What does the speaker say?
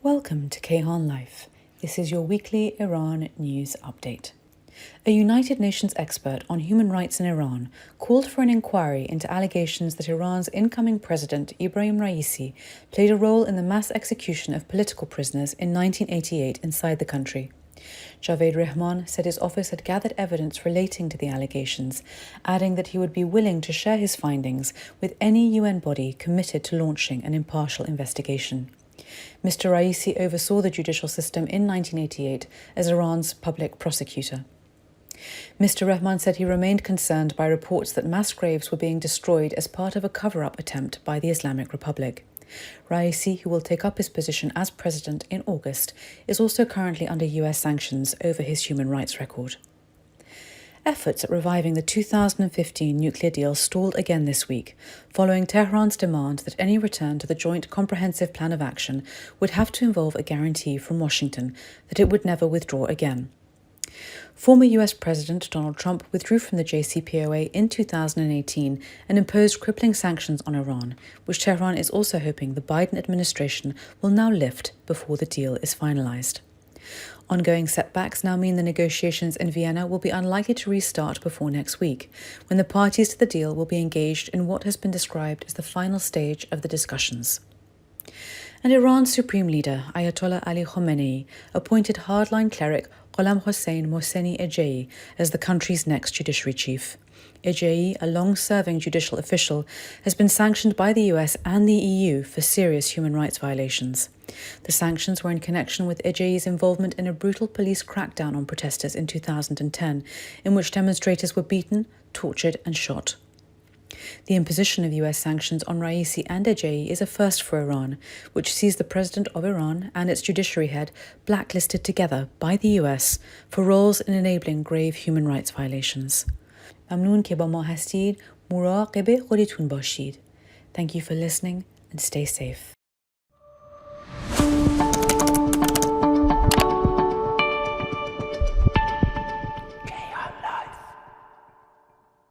Welcome to Kayhan Life. This is your weekly Iran news update. A United Nations expert on human rights in Iran called for an inquiry into allegations that Iran's incoming president, Ebrahim Raisi, played a role in the mass execution of political prisoners in 1988 inside the country. Javed Rehman said his office had gathered evidence relating to the allegations, adding that he would be willing to share his findings with any UN body committed to launching an impartial investigation. Mr. Raisi oversaw the judicial system in 1988 as Iran's public prosecutor. Mr. Rehman said he remained concerned by reports that mass graves were being destroyed as part of a cover-up attempt by the Islamic Republic. Raisi, who will take up his position as president in August, is also currently under US sanctions over his human rights record. Efforts at reviving the 2015 nuclear deal stalled again this week, following Tehran's demand that any return to the Joint Comprehensive Plan of Action would have to involve a guarantee from Washington that it would never withdraw again. Former US President Donald Trump withdrew from the JCPOA in 2018 and imposed crippling sanctions on Iran, which Tehran is also hoping the Biden administration will now lift before the deal is finalized. Ongoing setbacks now mean the negotiations in Vienna will be unlikely to restart before next week, when the parties to the deal will be engaged in what has been described as the final stage of the discussions. And Iran's supreme leader, Ayatollah Ali Khamenei, appointed hardline cleric Gholam Hossein Mohseni Ejei as the country's next judiciary chief. Ejei, a long-serving judicial official, has been sanctioned by the US and the EU for serious human rights violations. The sanctions were in connection with Ejei's involvement in a brutal police crackdown on protesters in 2010, in which demonstrators were beaten, tortured and shot. The imposition of US sanctions on Raisi and Ejei is a first for Iran, which sees the president of Iran and its judiciary head blacklisted together by the US for roles in enabling grave human rights violations. ممنون که با ما هستید. مراقب خودتون باشید. Thank you for listening and stay safe.